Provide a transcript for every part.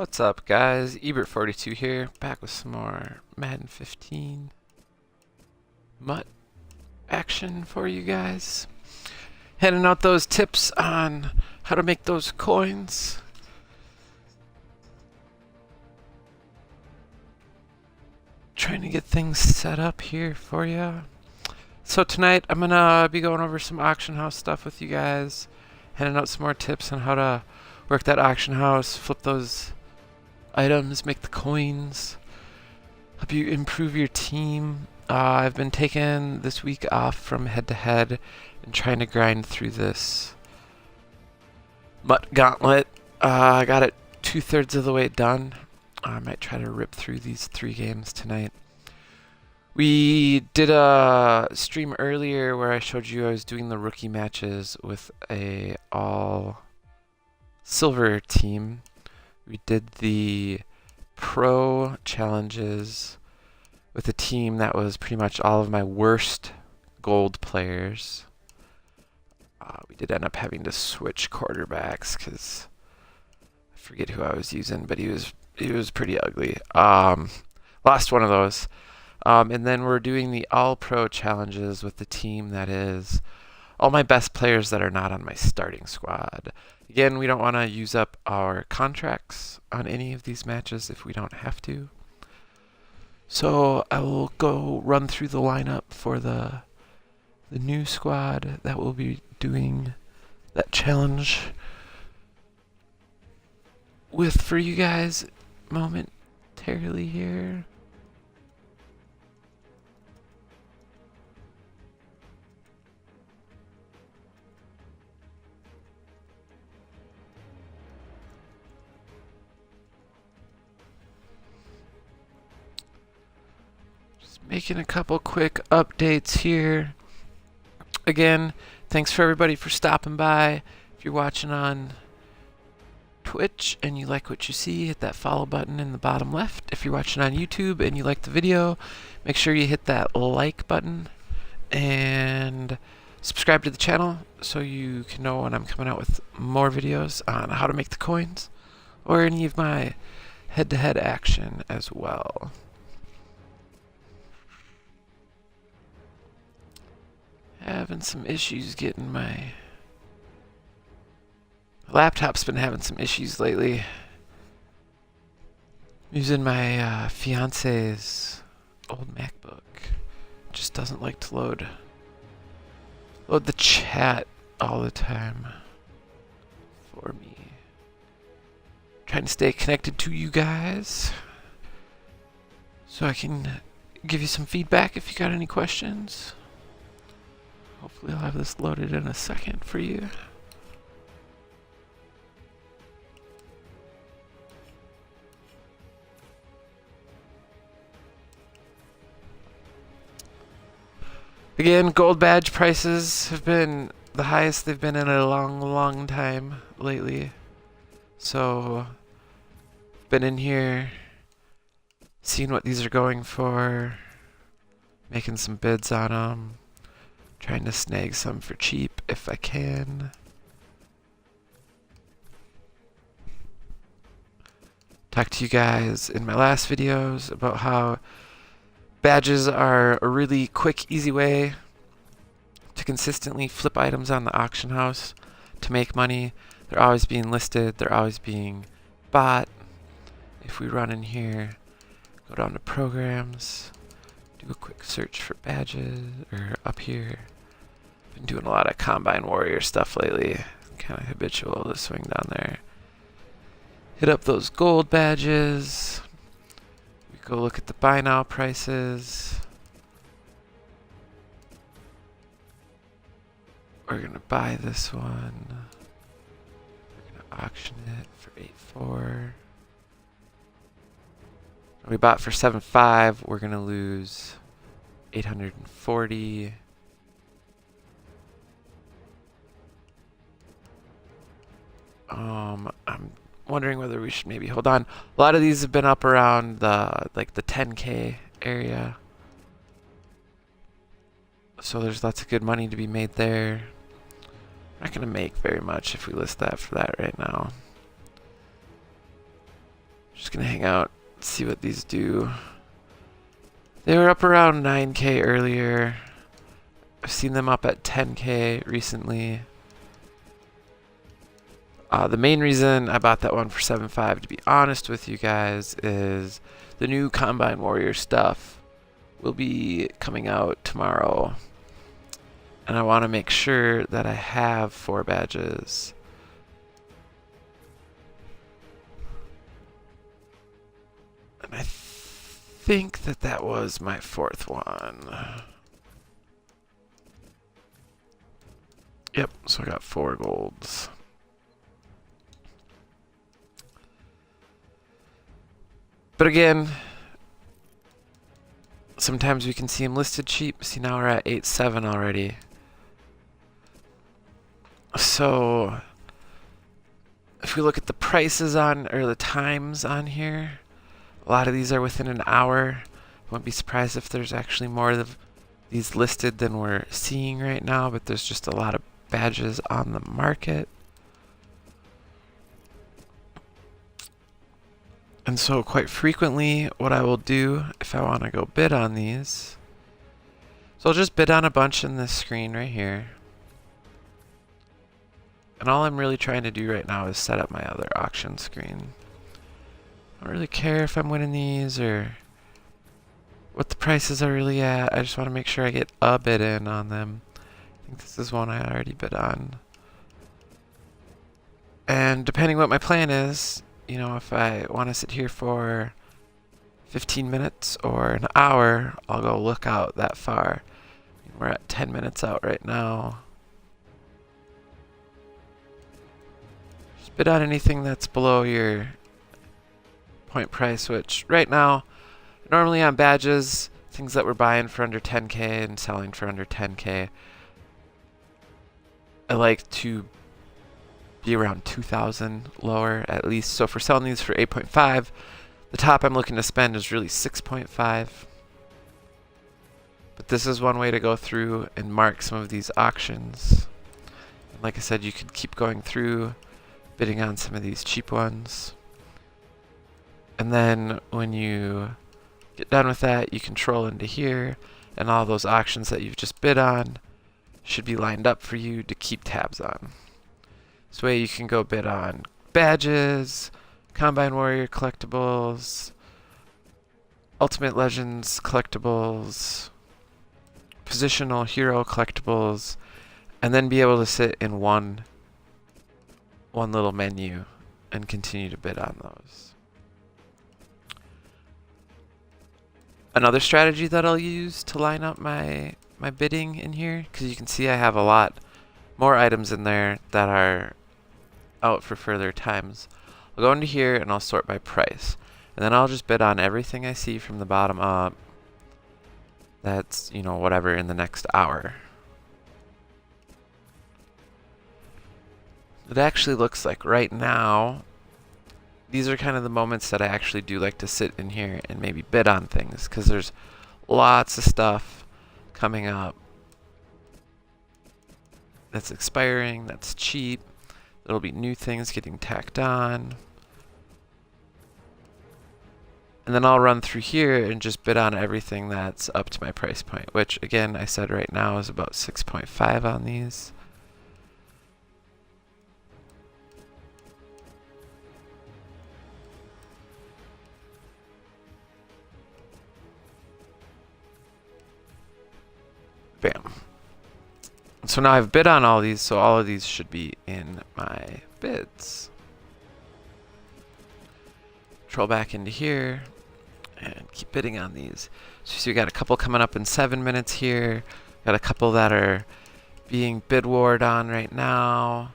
What's up, guys? Ebert42 here, back with some more Madden 15 MUT action for you guys. Handing out those tips on how to make those coins. Trying to get things set up here for you. So tonight I'm gonna be going over some auction house stuff with you guys, handing out some more tips on how to work that auction house, flip those items, make the coins, help you improve your team. I've been taking this week off from head-to-head and trying to grind through this MUT gauntlet. I got it 2/3 of the way done. I might try to rip through these 3 games tonight. We did a stream earlier where I showed you I was doing the rookie matches with a all silver team. We did the pro challenges with a team that was pretty much all of my worst gold players. We did end up having to switch quarterbacks because I forget who I was using, but he was pretty ugly. Lost one of those. And then we're doing the all pro challenges with the team that is all my best players that are not on my starting squad. Again, we don't want to use up our contracts on any of these matches if we don't have to. So I will go run through the lineup for the new squad that will be doing that challenge with for you guys momentarily here. Making a couple quick updates here. Again, thanks for everybody for stopping by. If you're watching on Twitch and you like what you see, hit that follow button in the bottom left. If you're watching on YouTube and you like the video, make sure you hit that like button and subscribe to the channel so you can know when I'm coming out with more videos on how to make the coins or any of my head-to-head action as well. Having some issues getting my laptop's been having some issues lately. Using my fiance's old MacBook. It just doesn't like to load the chat all the time for me. Trying to stay connected to you guys so I can give you some feedback if you got any questions. Hopefully I'll have this loaded in a second for you. Again, gold badge prices have been the highest they've been in a long time lately. So, been in here, seeing what these are going for, making some bids on them. Trying to snag some for cheap if I can. Talked to you guys in my last videos about how badges are a really quick, easy way to consistently flip items on the auction house to make money. They're always being listed, they're always being bought. If we run in here, go down to programs, do a quick search for badges, or up here. Been doing a lot of Combine Warrior stuff lately. Kind of habitual to swing down there. Hit up those gold badges. We go look at the buy now prices. We're gonna buy this one. We're gonna auction it for 8.4. We bought for 7.5. We're gonna lose 840. I'm wondering whether we should maybe hold on. A lot of these have been up around the 10K area, so there's lots of good money to be made there. Not gonna make very much if we list that for that right now. Just gonna hang out, see what these do. They were up around 9K earlier. I've seen them up at 10K recently. The main reason I bought that one for 7.5, to be honest with you guys, is the new Combine Warrior stuff will be coming out tomorrow. And I want to make sure that I have 4 badges. And I think that that was my 4th one. Yep, so I got 4 golds. But again, sometimes we can see them listed cheap. See, now we're at 8.7 already. So if we look at the prices on, or the times on here, a lot of these are within an hour. I wouldn't be surprised if there's actually more of these listed than we're seeing right now, but there's just a lot of badges on the market. And so quite frequently what I will do if I want to go bid on these, so I'll just bid on a bunch in this screen right here. And all I'm really trying to do right now is set up my other auction screen. I don't really care if I'm winning these or what the prices are really at. I just want to make sure I get a bid in on them. I think this is one I already bid on. And depending what my plan is, you know, if I want to sit here for 15 minutes or an hour, I'll go look out that far. We're at 10 minutes out right now. Just bid on anything that's below your point price, which right now, normally on badges, things that we're buying for under 10K and selling for under 10K, I like to be around 2,000 lower at least. So if we're selling these for 8.5, the top I'm looking to spend is really 6.5. But this is one way to go through and mark some of these auctions. And like I said, you could keep going through, bidding on some of these cheap ones. And then when you get done with that, you control into here, and all those auctions that you've just bid on should be lined up for you to keep tabs on. This way you can go bid on badges, Combine Warrior collectibles, Ultimate Legends collectibles, Positional Hero collectibles, and then be able to sit in one little menu and continue to bid on those. Another strategy that I'll use to line up my bidding in here, because you can see I have a lot more items in there that are out for further times. I'll go into here and I'll sort by price, and then I'll just bid on everything I see from the bottom up that's, you know, whatever in the next hour. It actually looks like right now these are kind of the moments that I actually do like to sit in here and maybe bid on things, because there's lots of stuff coming up that's expiring, that's cheap. There'll be new things getting tacked on. And then I'll run through here and just bid on everything that's up to my price point, which again, I said right now is about 6.5 on these. Bam. So now I've bid on all these, so all of these should be in my bids. Control back into here and keep bidding on these. So you see we got a couple coming up in 7 minutes here. Got a couple that are being bid warred on right now.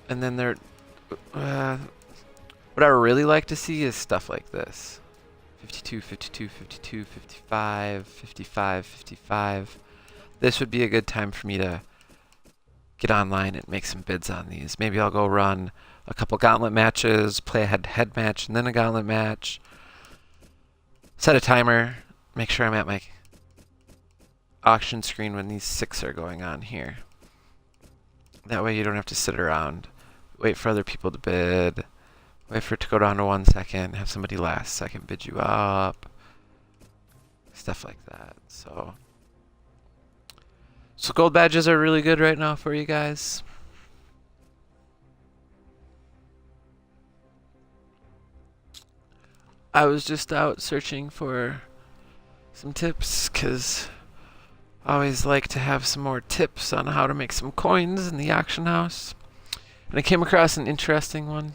And then they're what I really like to see is stuff like this. 52, 52, 52, 55, 55, 55. This would be a good time for me to get online and make some bids on these. Maybe I'll go run a couple gauntlet matches, play a head-to-head match, and then a gauntlet match. Set a timer, make sure I'm at my auction screen when these 6 are going on here. That way you don't have to sit around, wait for other people to bid, Wait for it to go down to 1 second. Have somebody last second bid you up. Stuff like that. So gold badges are really good right now for you guys. I was just out searching for some tips because I always like to have some more tips on how to make some coins in the auction house. And I came across an interesting one.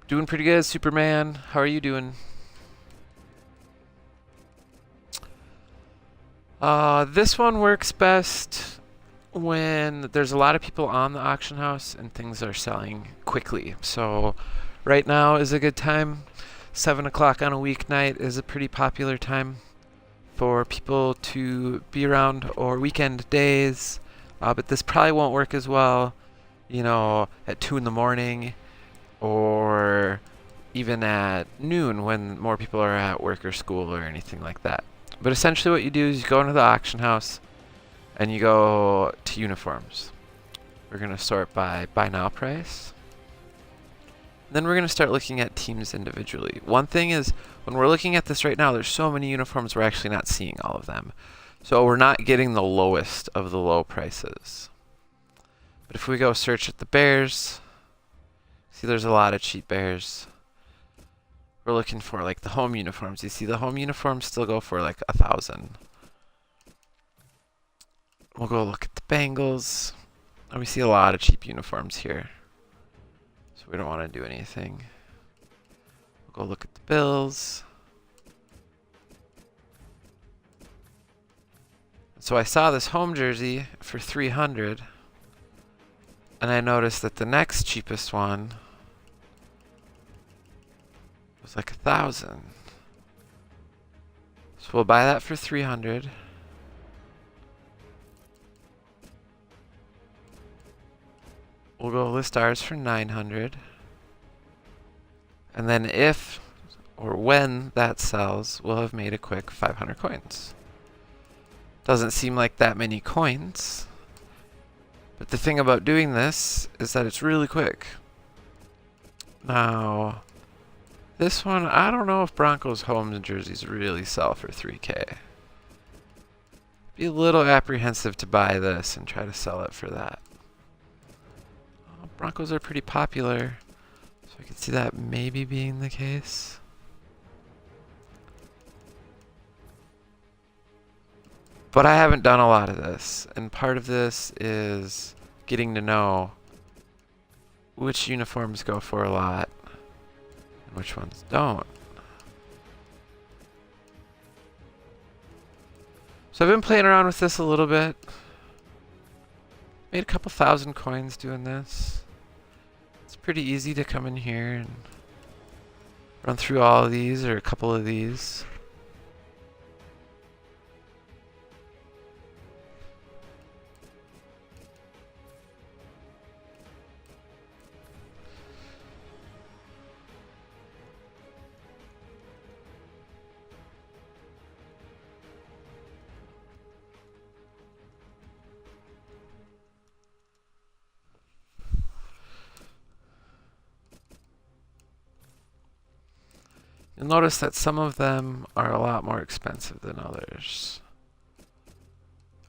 Doing pretty good, Superman. How are you doing? This one works best when there's a lot of people on the auction house and things are selling quickly. So right now is a good time. 7 o'clock on a weeknight is a pretty popular time for people to be around, or weekend days. But this probably won't work as well, you know, at 2 in the morning or even at noon when more people are at work or school or anything like that. But essentially what you do is you go into the auction house and you go to uniforms. We're going to sort by buy now price. Then we're going to start looking at teams individually. One thing is, when we're looking at this right now, there's so many uniforms we're actually not seeing all of them. So we're not getting the lowest of the low prices. But if we go search at the bears, see there's a lot of cheap bears. We're looking for like the home uniforms. You see the home uniforms still go for like 1,000. We'll go look at the Bengals. And we see a lot of cheap uniforms here. So we don't want to do anything. We'll go look at the Bills. So I saw this home jersey for 300. And I noticed that the next cheapest one was like 1,000. So we'll buy that for 300. We'll go list ours for 900. And then if or when that sells, we'll have made a quick 500 coins. Doesn't seem like that many coins. But the thing about doing this is that it's really quick. Now, this one, I don't know if Broncos home jerseys really sell for 3K. Be a little apprehensive to buy this and try to sell it for that. Broncos are pretty popular, so I could see that maybe being the case. But I haven't done a lot of this, and part of this is getting to know which uniforms go for a lot and which ones don't. So I've been playing around with this a little bit. Made a couple thousand coins doing this. It's pretty easy to come in here and run through all of these or a couple of these. You'll notice that some of them are a lot more expensive than others.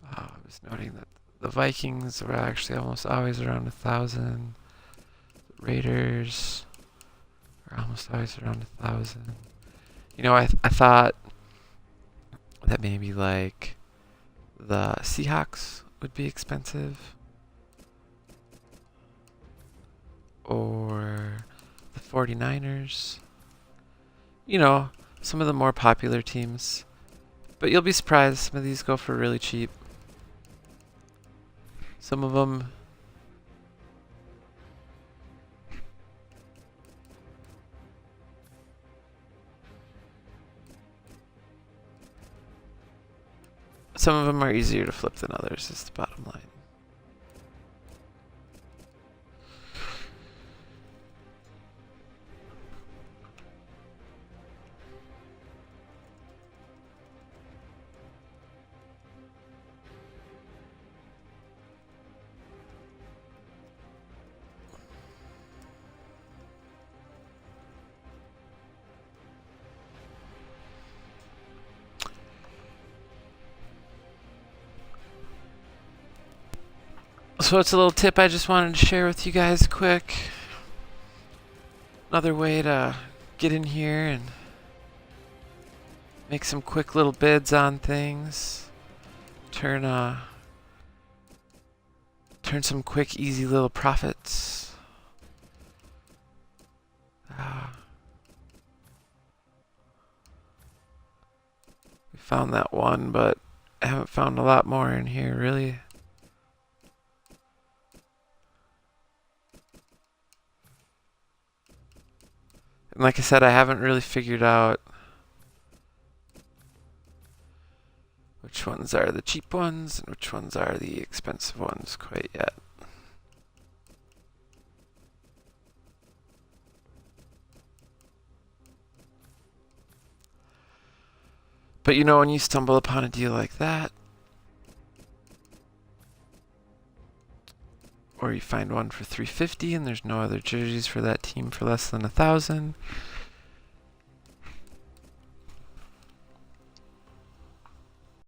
I was noting that the Vikings were actually almost always around 1,000. The Raiders are almost always around 1,000. You know, I thought that maybe like the Seahawks would be expensive. Or the 49ers. You know, some of the more popular teams. But you'll be surprised, some of these go for really cheap. Some of them are easier to flip than others, is the bottom line. So it's a little tip I just wanted to share with you guys quick. Another way to get in here and make some quick little bids on things. Turn some quick, easy little profits. We found that one, but I haven't found a lot more in here, really. And like I said, I haven't really figured out which ones are the cheap ones and which ones are the expensive ones quite yet. But you know, when you stumble upon a deal like that, or you find one for $350 and there's no other jerseys for that team for less than $1,000,